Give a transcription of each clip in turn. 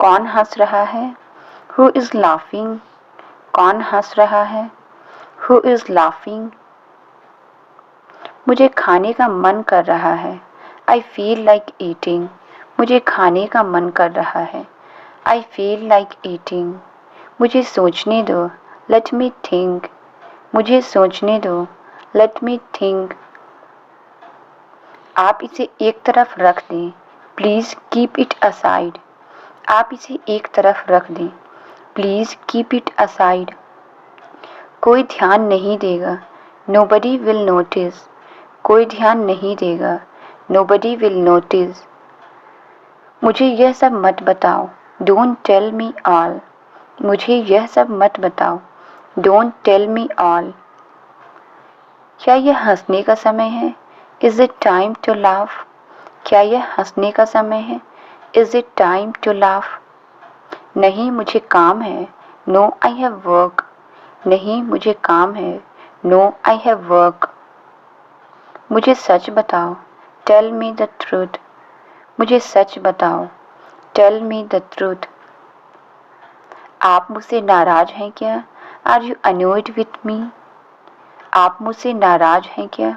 कौन हंस रहा है? Who is laughing? कौन हंस रहा है? Who is laughing? मुझे खाने का मन कर रहा है। I feel like eating. मुझे खाने का मन कर रहा है। I feel like eating. मुझे सोचने दो। Let me think. मुझे सोचने दो। Let me think. आप इसे एक तरफ रख दें। Please keep it aside. आप इसे एक तरफ रख दें। Please keep it aside. कोई ध्यान नहीं देगा। Nobody will notice. कोई ध्यान नहीं देगा। Nobody will notice. मुझे यह सब मत बताओ। Don't tell me all. मुझे यह सब मत बताओ। Don't tell me all. क्या यह हंसने का समय है? Is it time to laugh? क्या यह हंसने का समय है? Is it time to laugh? नहीं, मुझे काम है। No, I have work. नहीं, मुझे काम है। No, I have work. मुझे सच बताओ। Tell me the truth. मुझे सच बताओ। Tell me the truth. आप मुझसे नाराज हैं क्या? Are you annoyed with me? आप मुझसे नाराज हैं क्या?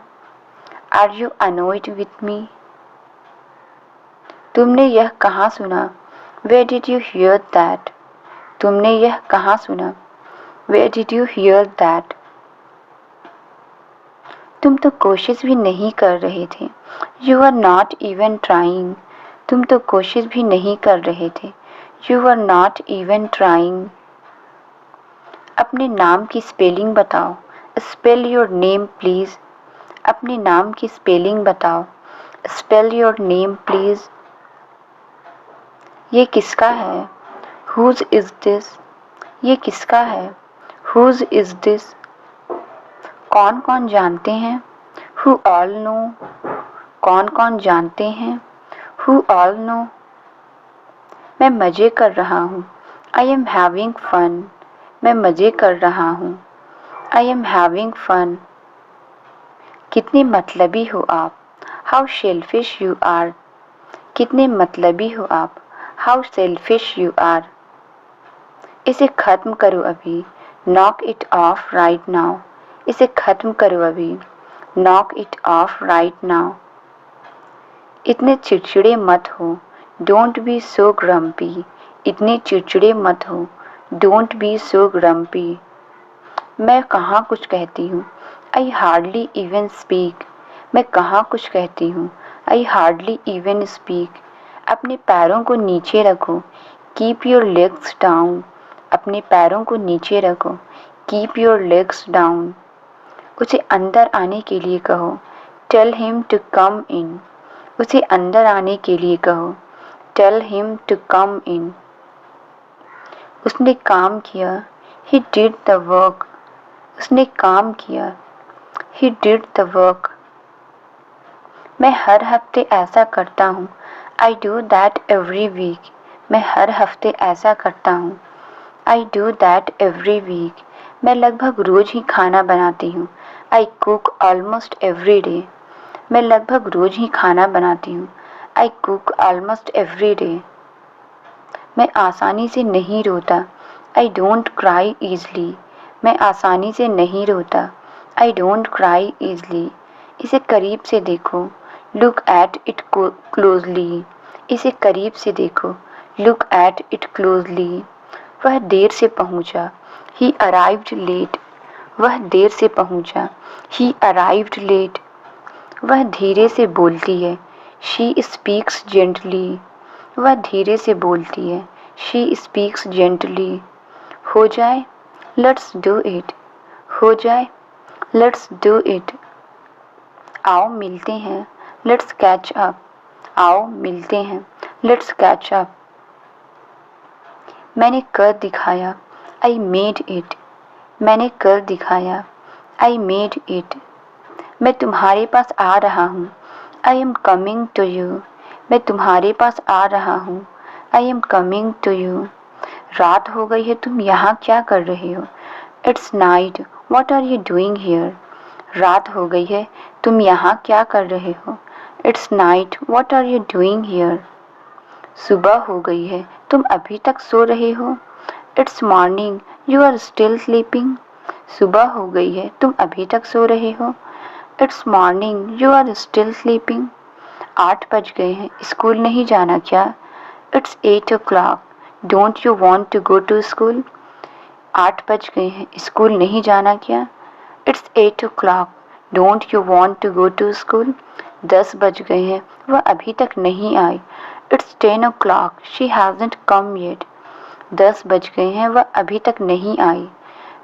Are you annoyed with me? तुमने यह कहाँ सुना? Where did you hear that? तुमने यह कहाँ सुना? Where did you hear that? तुम तो कोशिश भी नहीं कर रहे थे। You were not even trying. तुम तो कोशिश भी नहीं कर रहे थे। You were not even trying. अपने नाम की स्पेलिंग बताओ। Spell your name please. अपने नाम की स्पेलिंग बताओ। Spell your name please. ये किसका है? Whose is this? ये किसका है? Whose is this? कौन कौन जानते हैं? Who all know? कौन कौन जानते हैं? Who all know? मैं मज़े कर रहा हूँ। I am having fun. मैं मज़े कर रहा हूँ। I am having fun. कितने मतलबी हो आप? How selfish you are. कितने मतलबी हो आप? How selfish you are. इसे ख़त्म करो अभी। Knock it off right now. इसे ख़त्म करो अभी। Knock it off right now. इतने चिड़चिड़े मत हो। Don't be so grumpy. इतने चिड़चिड़े मत हो। Don't be so grumpy. मैं कहाँ कुछ कहती हूँ। I hardly even speak. मैं कहाँ कुछ कहती हूँ। I hardly even speak. अपने पैरों को नीचे रखो। Keep your legs down. अपने पैरों को नीचे रखो। Keep your legs down. उसे अंदर आने के लिए कहो। Tell him to come in. उसे अंदर आने के लिए कहो। Tell him to come in. उसने काम किया। He did the work. उसने काम किया। He did the work. मैं हर हफ्ते ऐसा करता हूँ। I do that every week. मैं हर हफ्ते ऐसा करता हूँ। I do that every week. मैं लगभग रोज ही खाना बनाती हूँ। I cook almost every day. मैं लगभग रोज ही खाना बनाती हूँ। I cook almost every day. मैं आसानी से नहीं रोता। I don't cry easily. मैं आसानी से नहीं रोता। I don't cry easily. इसे करीब से देखो। Look at it closely. इसे करीब से देखो। Look at it closely. वह देर से पहुंचा। He arrived late. वह देर से पहुंचा। He arrived late. वह धीरे से बोलती है। She speaks gently. वह धीरे से बोलती है। She speaks gently. हो जाए। Let's do it. हो जाए। Let's do it. आओ मिलते हैं। Let's catch up. आओ मिलते हैं। Let's catch up. मैंने कर दिखाया। I made it. मैंने कर दिखाया। I made it. मैं तुम्हारे पास आ रहा हूँ। I am coming to you. मैं तुम्हारे पास आ रहा हूँ। I am coming to you. रात हो गई है, तुम यहाँ क्या कर रहे हो? It's night. What are you doing here? रात हो गई है, तुम यहाँ क्या कर रहे हो? It's night. What are you doing here? सुबह हो गई है, तुम अभी तक सो रहे हो। It's morning, you are still sleeping. सुबह हो गई है, तुम अभी तक सो रहे हो। It's morning, you are still sleeping. 8 बज गए हैं, स्कूल नहीं जाना क्या। It's 8 o'clock, don't you want to go to school. 8 बज गए हैं, स्कूल नहीं जाना क्या। It's 8 o'clock, don't you want to go to school. 10 बज गए हैं, वह अभी तक नहीं आई। It's 10 o'clock, she hasn't come yet. 10 बज गए हैं, वह अभी तक नहीं आई।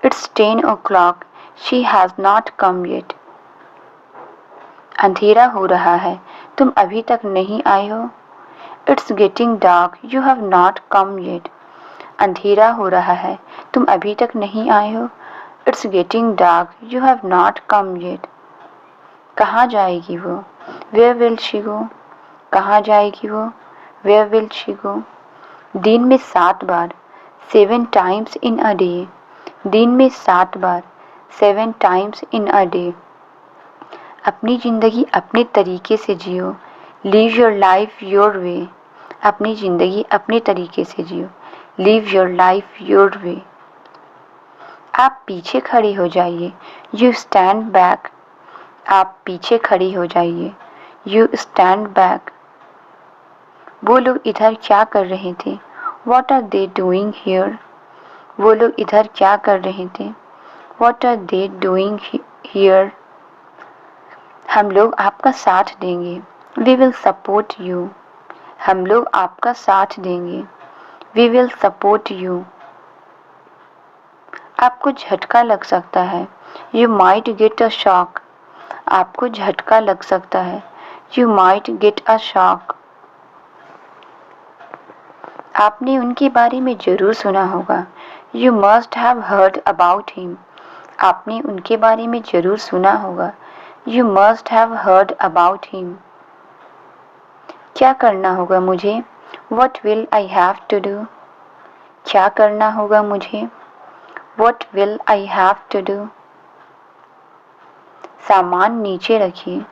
It's 10 o'clock, she has not come yet. अंधेरा हो रहा है, तुम अभी तक नहीं आए हो। It's getting dark, you have not come yet. अंधेरा हो रहा है, तुम अभी तक नहीं आए हो। It's getting dark, you have not come yet. कहाँ जाएगी वो। Where will she go. कहाँ जाएगी वो। Where will she go. दिन में 7 बार, 7 times in a day। दिन में 7 बार, 7 times in a day। अपनी ज़िंदगी अपने तरीके से जियो। Live your life your way. अपनी ज़िंदगी अपने तरीके से जियो। Live your life your way. आप पीछे खड़े हो जाइए। You stand back. आप पीछे खड़ी हो जाइए। You stand back. वो लोग इधर क्या कर रहे थे। What are they doing here. वो लोग इधर क्या कर रहे थे। What are they doing here. हम लोग आपका साथ देंगे। We will support you. हम लोग आपका साथ देंगे। We will support you. आपको झटका लग सकता है। You might get a shock. आपको झटका लग सकता है। You might get a shock. आपने उनके बारे में जरूर सुना होगा। You must have heard about him. आपने उनके बारे में जरूर सुना होगा। You must have heard about him. क्या करना होगा मुझे। What will I have to do. क्या करना होगा मुझे। What will I have to do. सामान नीचे रखिए।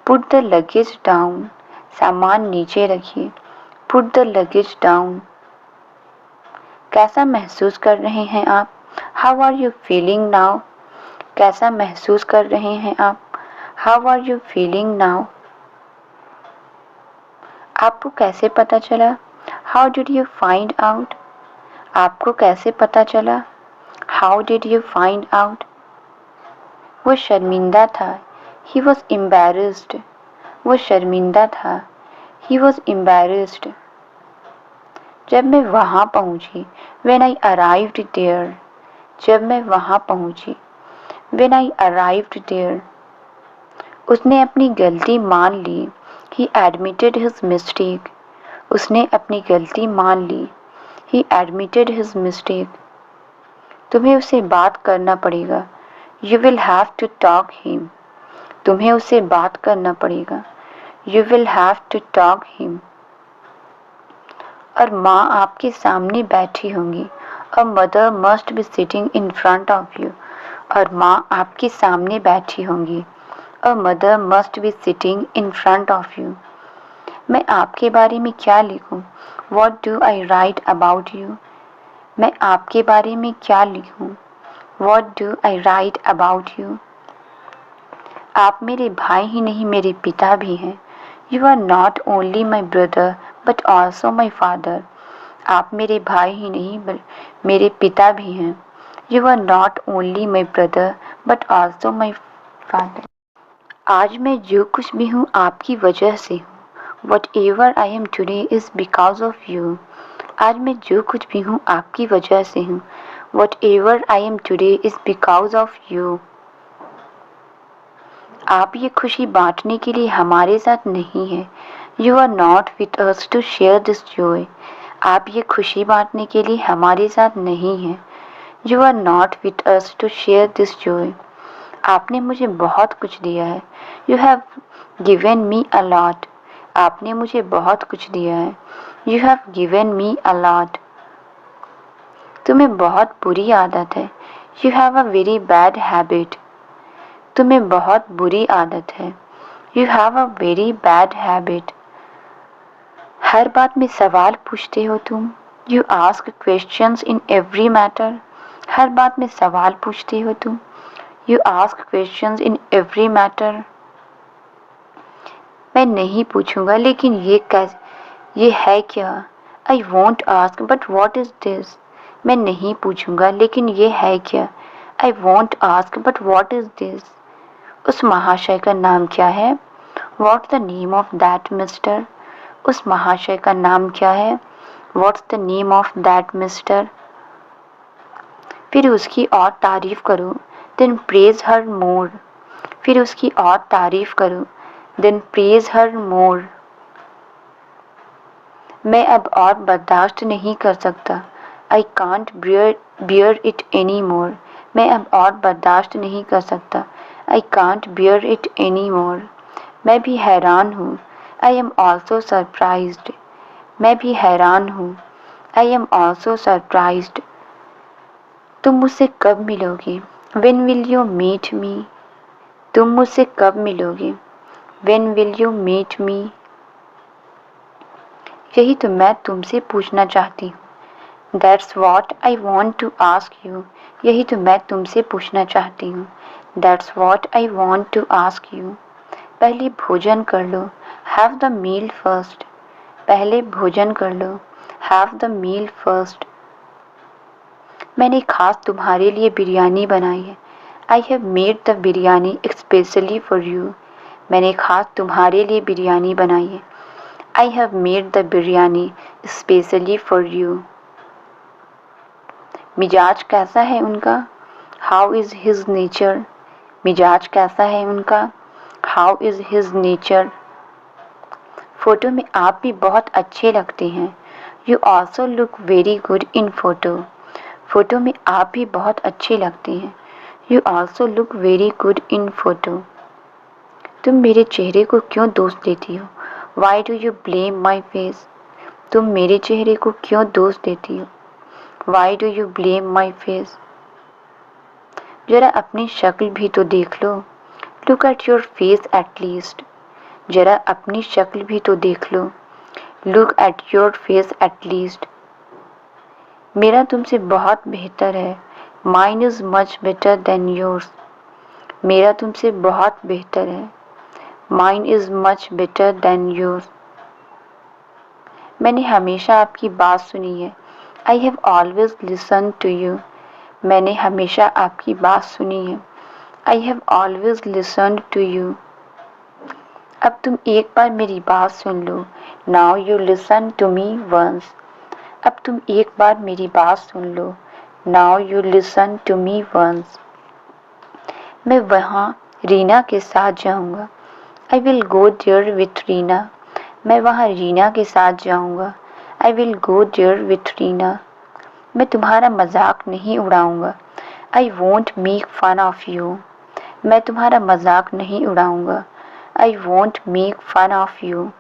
Put the luggage down. सामान नीचे रखिए। Put the luggage down. कैसा महसूस कर रहे हैं आप। How are you feeling now. कैसा महसूस कर रहे हैं आप। How are you feeling now. आपको कैसे पता चला। How did you find out. आपको कैसे पता चला। How did you find out. वो शर्मिंदा था। He was embarrassed. वो शर्मिंदा था। He was embarrassed. जब मैं वहाँ पहुँची। When I arrived there। जब मैं वहाँ पहुँची। When I arrived there। उसने अपनी गलती मान ली। He admitted his mistake। उसने अपनी गलती मान ली। He admitted his mistake। तुम्हें उससे बात करना पड़ेगा। You will have to talk him। तुम्हें उससे बात करना पड़ेगा। You will have to talk him। और माँ आपके सामने बैठी होंगी। A mother must be sitting in front of you। और माँ आपके सामने बैठी होंगी। A mother must be sitting in front of you। मैं आपके बारे में क्या लिखूं। What do I write about you। मैं आपके बारे में क्या लिखूं। What do I write about you। आप मेरे भाई ही नहीं मेरे पिता भी हैं। You are not only my brother but also my father। आप मेरे भाई ही नहीं मेरे पिता भी हैं। You are not only my brother but also my father। आज मैं जो कुछ भी हूँ आपकी वजह से हूँ। Whatever I am today is because of you। आज मैं जो कुछ भी हूँ आपकी वजह से हूँ। Whatever I am today is because of you। आप ये खुशी बांटने के लिए हमारे साथ नहीं हैं। You are not with us to share this joy। आप ये खुशी बांटने के लिए हमारे साथ नहीं हैं। You are not with us to share this joy। आपने मुझे बहुत कुछ दिया है। You have given me a lot। आपने मुझे बहुत कुछ दिया है। You have given me a lot। तुम्हें बहुत बुरी आदत है। You have a very bad habit। तुम्हें बहुत बुरी आदत है। You have a very bad habit। हर बात में सवाल पूछते हो तुम। You ask questions in every matter. हर बात में सवाल पूछते हो तुम. You ask questions in every matter. मैं नहीं पूछूंगा लेकिन ये है क्या? I won't ask but what is this? मैं नहीं पूछूंगा लेकिन ये है क्या? I won't ask but what is this? उस महाशय का नाम क्या है? What's the name of that mister? उस महाशय का नाम क्या है? What's the name of that mister? फिर उसकी और तारीफ करो. Then praise her more. फिर उसकी और तारीफ करो. Then praise her more. मैं अब और बर्दाश्त नहीं कर सकता. I can't bear it anymore. मैं अब और बर्दाश्त नहीं कर सकता. I can't bear it anymore. मैं भी हैरान हूँ. I am also surprised. मैं भी हैरान हूँ. I am also surprised. तुम मुझसे कब मिलोगे? When will you meet me? तुम मुझसे कब मिलोगे? When will you meet me? यही तो मैं तुमसे पूछना चाहती हूँ. That's what I want to ask you. यही तो मैं तुमसे पूछना चाहती हूँ. That's what I want to ask you. पहले भोजन कर लो. Have the meal first. पहले भोजन कर लो. Have the meal first. मैंने खास तुम्हारे लिए बिरयानी बनाई है. I have made the biryani especially for you. मैंने खास तुम्हारे लिए बिरयानी बनाई है. I have made the biryani especially for you. मिजाज कैसा है उनका? How is his nature? मिजाज कैसा है उनका? How is his nature? Photo में आप भी बहुत अच्छे लगते हैं. You also look very good in photo. Photo में आप भी बहुत अच्छे लगते हैं. You also look very good in photo. तुम मेरे चेहरे को क्यों दोष देती हो? Why do you blame my face? तुम मेरे चेहरे को क्यों दोष देती हो? Why do you blame my face? जरा अपनी शक्ल भी तो देख लो. Look at your face at least. जरा अपनी शक्ल भी तो देख लो. Look at your face at least. मेरा तुमसे बहुत बेहतर है. Mine is much better than yours. मेरा तुमसे बहुत बेहतर है. Mine is much better than yours. मैंने हमेशा आपकी बात सुनी है. I have always listened to you. मैंने हमेशा आपकी बात सुनी है. I have always listened to you. अब तुम एक बार मेरी बात सुन लो. Now you listen to me once. अब तुम एक बार मेरी बात सुन लो. Now you listen to me once. मैं वहाँ रीना के साथ जाऊँगा. I will go there with Reena. मैं वहाँ रीना के साथ जाऊँगा. I will go there with Reena. मैं तुम्हारा मजाक नहीं उड़ाऊँगा. I won't make fun of you. मैं तुम्हारा मजाक नहीं उड़ाऊँगा. I won't make fun of you.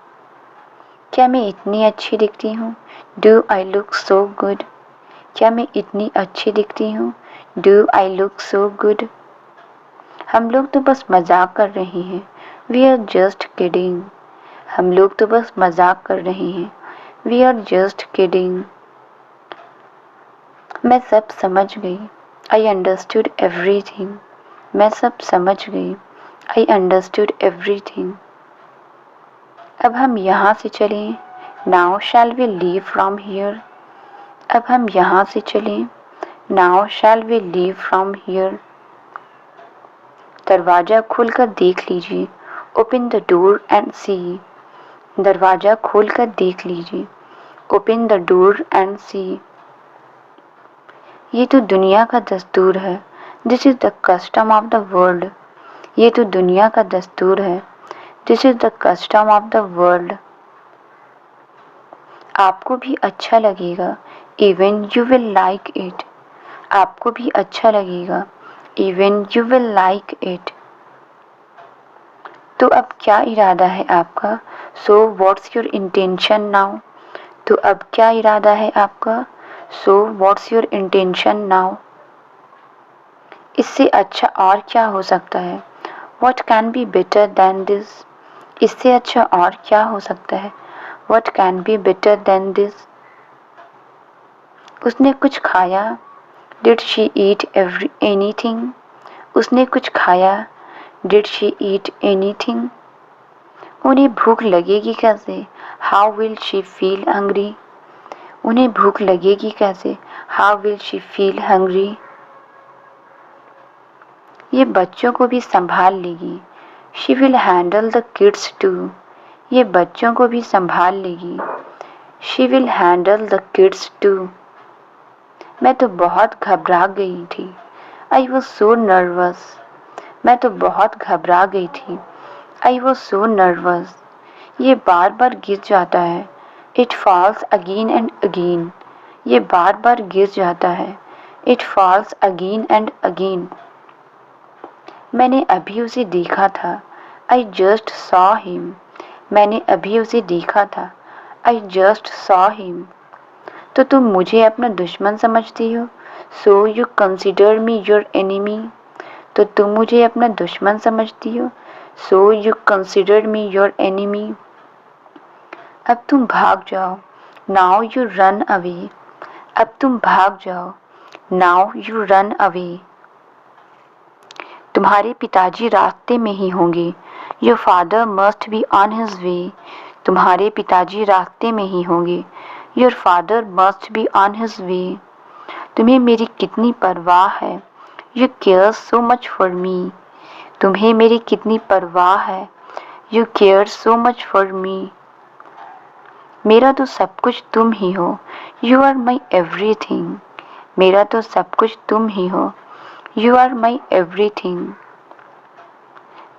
क्या मैं इतनी अच्छी दिखती हूँ? Do I look so good? क्या मैं इतनी अच्छी दिखती हूँ? Do I look so good? हम लोग तो बस मजाक कर रहे हैं. We are just kidding. हम लोग तो बस मजाक कर रहे हैं. We are just kidding. मैं सब समझ गई. I understood everything. मैं सब समझ गई. I understood everything. अब हम यहाँ से चलें. Now shall we leave from here? अब हम यहाँ से चलें. Now shall we leave from here? दरवाज़ा खोलकर देख लीजिए. Open the door and see. दरवाज़ा खोलकर देख लीजिए. Open the door and see. ये तो दुनिया का दस्तूर है. This is the custom of the world. ये तो दुनिया का दस्तूर है. This is the custom of the world. आपको भी अच्छा लगेगा. Even you will like it. आपको भी अच्छा लगेगा. Even you will like it. तो अब क्या इरादा है आपका? So what's your intention now? तो अब क्या इरादा है आपका? So what's your intention now? इससे अच्छा और क्या हो सकता है? What can be better than this? इससे अच्छा और क्या हो सकता है? What can be better than this? उसने कुछ खाया? Did she eat anything? उसने कुछ खाया? Did she eat anything? उन्हें भूख लगेगी कैसे? How will she feel hungry? उन्हें भूख लगेगी कैसे? How will she feel hungry? ये बच्चों को भी संभाल लेगी। She will handle the kids too. ये बच्चों को भी संभाल लेगी। She will handle the kids too. मैं तो बहुत घबरा गई थी। I was so nervous. मैं तो बहुत घबरा गई थी। I was so nervous. ये बार बार गिर जाता है। It falls again and again. ये बार बार गिर जाता है। It falls again and again. मैंने अभी उसे देखा था। I just saw him. मैंने अभी उसे देखा था। I just saw him. तो तुम मुझे अपना दुश्मन समझती हो? So you consider me your enemy. तो तुम मुझे अपना दुश्मन समझती हो? So you consider me your enemy. अब तुम भाग जाओ। Now you run away. अब तुम भाग जाओ। Now you run away. तुम्हारे पिताजी रास्ते में ही होंगे। Your father must be on his way. तुम्हारे पिताजी रास्ते में ही होंगे। Your father must be on his way. तुम्हें मेरी कितनी परवाह है। You care so much for me. तुम्हें मेरी कितनी परवाह है। You care so much for me. मेरा तो सब कुछ तुम ही हो। You are my everything. मेरा तो सब कुछ तुम ही हो। You are my everything.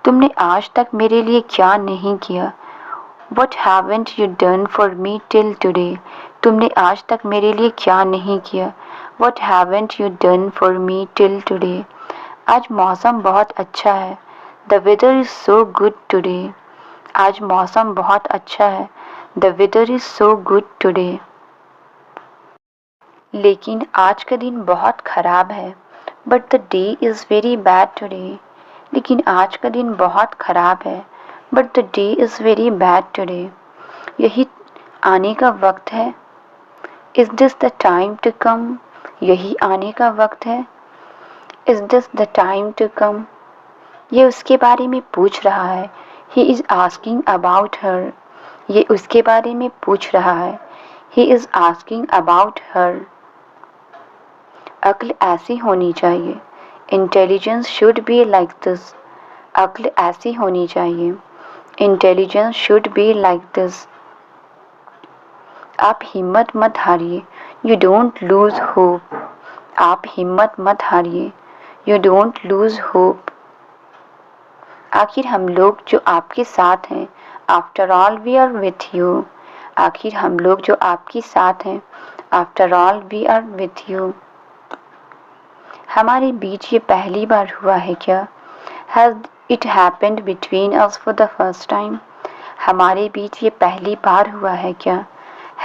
तुमने आज तक मेरे लिए क्या नहीं किया? What haven't you done for me till today? तुमने आज तक मेरे लिए क्या नहीं किया? What haven't you done for me till today? आज मौसम बहुत अच्छा है। The weather is so good today. आज मौसम बहुत अच्छा है। The weather is so good today. लेकिन आज का दिन बहुत खराब है। But the day is very bad today. लेकिन आज का दिन बहुत खराब है। But the day is very bad today. यही आने का वक्त है। Is this the time to come? यही आने का वक्त है। Is this the time to come? ये उसके बारे में पूछ रहा है। He is asking about her. ये उसके बारे में पूछ रहा है। He is asking about her. अक्ल ऐसी होनी चाहिए। Intelligence should be like this. अक्ल ऐसी होनी चाहिए। Intelligence should be like this. आप हिम्मत मत हारिए। You don't lose hope. आप हिम्मत मत हारिए। You don't lose hope. आखिर हम लोग जो आपके साथ हैं। After all we are with you. आखिर हम लोग जो आपके साथ हैं। After all we are with you. हमारे बीच ये पहली बार हुआ है क्या? Has it happened between us for the first time? हमारे बीच ये पहली बार हुआ है क्या?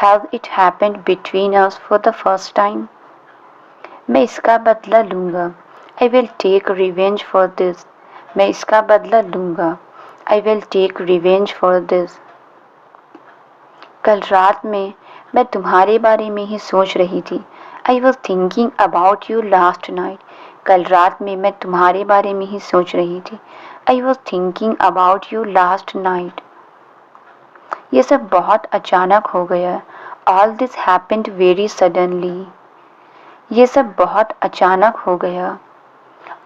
Has it happened between us for the first time? मैं इसका बदला लूँगा। I will take revenge for this. मैं इसका बदला लूँगा। I will take revenge for this. कल रात में मैं तुम्हारे बारे में ही सोच रही थी। I was thinking about you last night. कल रात में मैं तुम्हारे बारे में ही सोच रही थी। I was thinking about you last night. ये सब बहुत अचानक हो गया। All this happened very suddenly. ये सब बहुत अचानक हो गया।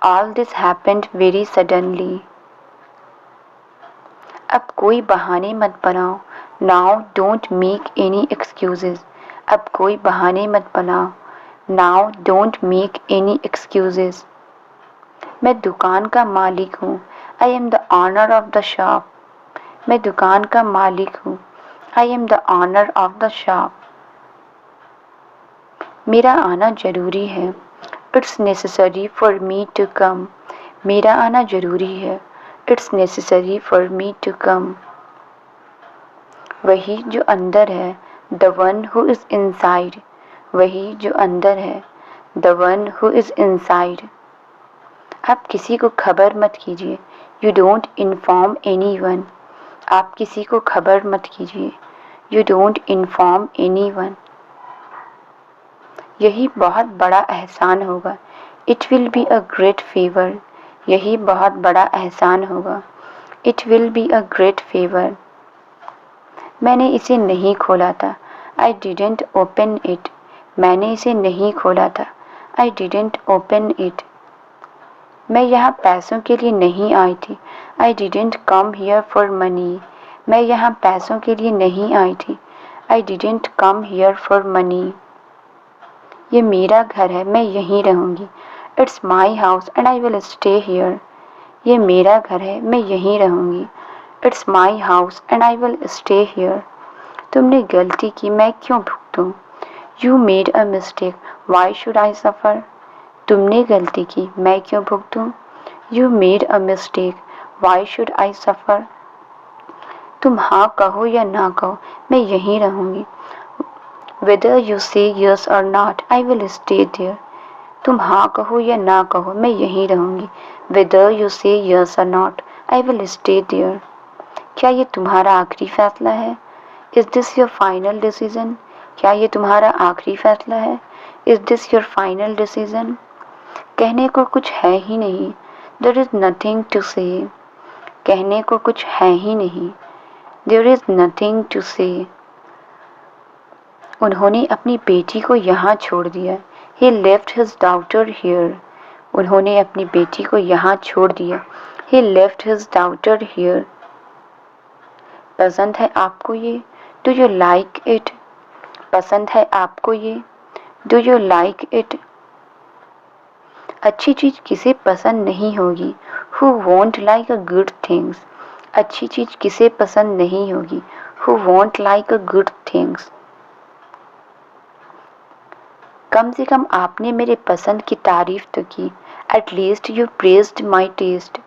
All this happened very suddenly. अब कोई बहाने मत बनाओ। Now don't make any excuses. अब कोई बहाने मत बनाओ। Now don't make any excuses. मैं दुकान का मालिक हूँ। I am the owner of the shop. मैं दुकान का मालिक हूँ। I am the owner of the shop. मेरा आना जरूरी है। It's necessary for me to come. मेरा आना जरूरी है। It's necessary for me to come. वही जो अंदर है। The one who is inside. वही जो अंदर है। The one who is inside. आप किसी को खबर मत कीजिए। You don't inform anyone. आप किसी को खबर मत कीजिए। You don't inform anyone. यही बहुत बड़ा एहसान होगा। It will be a great favour. यही बहुत बड़ा एहसान होगा। It will be a great favour. मैंने इसे नहीं खोला था। I didn't open it. मैंने इसे नहीं खोला था। I didn't open it. मैं यहाँ पैसों के लिए नहीं आई थी। I didn't come here for money. मैं यहाँ पैसों के लिए नहीं आई थी। I didn't come here for money. ये मेरा घर है, मैं यहीं रहूँगी। It's my house and I will stay here. ये मेरा घर है, मैं यहीं रहूँगी। It's my house and I will stay here. तुमने गलती की, मैं क्यों भुगतूं? You made a mistake, why should I suffer. तुमने गलती की, मैं क्यों भुगतूं? You made a mistake, why should I suffer. तुम हाँ कहो या ना कहो, मैं यहीं रहूँगी। Whether you say yes or not, I will stay there. तुम हाँ कहो या ना कहो, मैं यहीं रहूँगी। Whether you say yes or not, I will stay there. क्या ये तुम्हारा आखिरी फैसला है? Is this your final decision? क्या ये तुम्हारा आखिरी फैसला है? Is this your final decision? कहने को कुछ है ही नहीं। There is nothing to say. कहने को कुछ है ही नहीं। There is nothing to say. उन्होंने अपनी बेटी को यहाँ छोड़ दिया। He left his daughter here. उन्होंने अपनी बेटी को यहाँ छोड़ दिया। He left his daughter here. पसंद है आपको ये? Do you like it? पसंद है आपको ये? Do you like it? अच्छी चीज़ किसे पसंद नहीं होगी? Who won't like a good things? अच्छी चीज़ किसे पसंद नहीं होगी? Who won't like a good things? कम से कम आपने मेरे पसंद की तारीफ तो की। At least you praised my taste.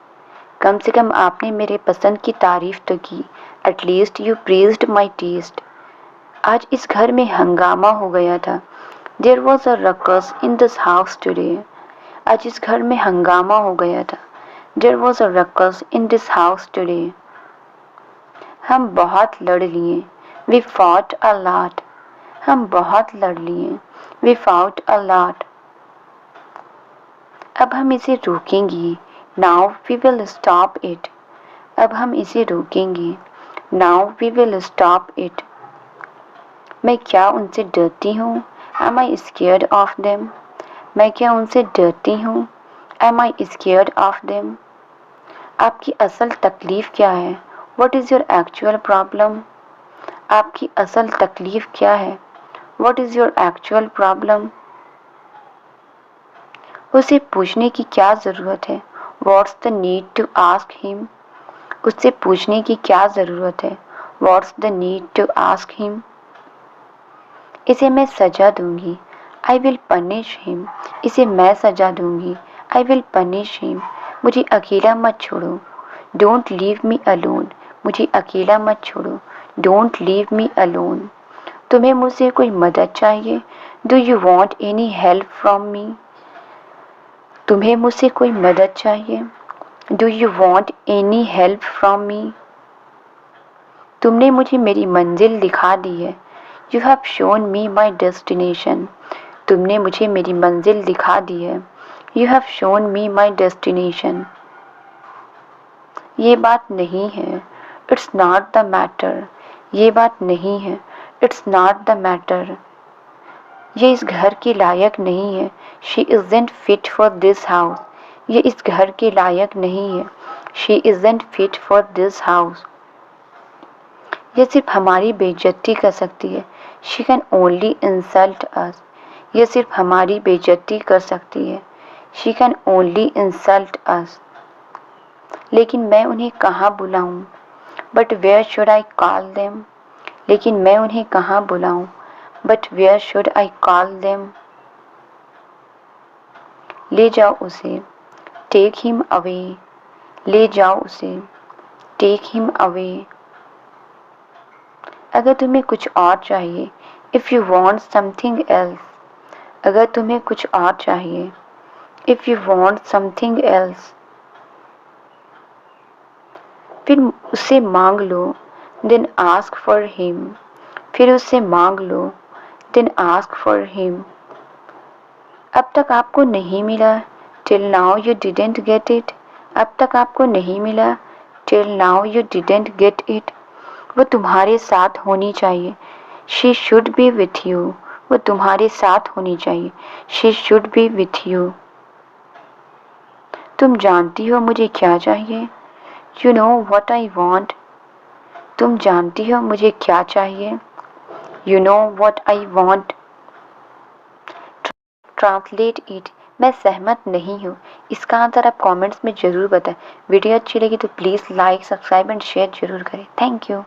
कम से कम आपने मेरे पसंद की तारीफ तो की। At least you praised my taste. आज इस घर में हंगामा हो गया था। There was a ruckus in this house today. आज इस घर में हंगामा हो गया था। There was a ruckus in this house today. हम बहुत लड़ लिए। We fought a lot. हम बहुत लड़ लिए। We fought a lot. अब हम इसे रोकेंगे। Now we will stop it. अब हम इसे रोकेंगे। Now we will stop it. मैं क्या उनसे डरती हूँ? Am I scared of them? मैं क्या उनसे डरती हूँ? Am I scared of them? आपकी असल तकलीफ क्या है? What is your actual problem? आपकी असल तकलीफ क्या है? What is your actual problem? उसे पूछने की क्या ज़रूरत है? What's the need to ask him? उससे पूछने की क्या ज़रूरत है? What's the need to ask him? इसे मैं सजा दूंगी। I will punish him. इसे मैं सजा दूंगी। I will punish him. मुझे अकेला मत छोड़ो। Don't leave me alone. मुझे अकेला मत छोड़ो। Don't leave me alone. तुम्हें मुझसे कोई मदद चाहिए? Do you want any help from me? तुम्हें मुझसे कोई मदद चाहिए? Do you want any help from me? तुमने मुझे मेरी मंजिल दिखा दी है। You have shown me my destination. तुमने मुझे मेरी मंजिल दिखा दी है। You have shown me my destination. ये बात नहीं है। It's not the matter. ये बात नहीं है। It's not the matter. ये इस घर के लायक नहीं है। She isn't fit for this house. ये इस घर के लायक नहीं है। She isn't fit for this house. ये सिर्फ हमारी बेइज्जती कर सकती है। She can only insult us. ये सिर्फ हमारी बेइज्जती कर सकती है। She can only insult us. लेकिन मैं उन्हें कहाँ बुलाऊं? But where should I call them? लेकिन मैं उन्हें कहाँ बुलाऊं? But where should I call them? ले जाओ उसे। Take him away. ले जाओ उसे। Take him away. अगर तुम्हें कुछ और चाहिए, If you want something else. अगर तुम्हें कुछ और चाहिए, If you want something else. फिर उससे मांग लो, Then ask for him. फिर उससे मांग लो, Then ask for him. अब तक आपको नहीं मिला, till now you didn't get it. अब तक आपको नहीं मिला, till now you didn't get it. वो तुम्हारे साथ होनी चाहिए, she should be with you. वो तुम्हारे साथ होनी चाहिए, she should be with you. तुम जानती हो मुझे क्या चाहिए, you know what I want. तुम जानती हो मुझे क्या चाहिए, you know what I want. Translate it, मैं सहमत नहीं हूँ। इसका आंसर आप कमेंट्स में ज़रूर बताएं। वीडियो अच्छी लगी तो please like, subscribe and share ज़रूर करें। Thank you.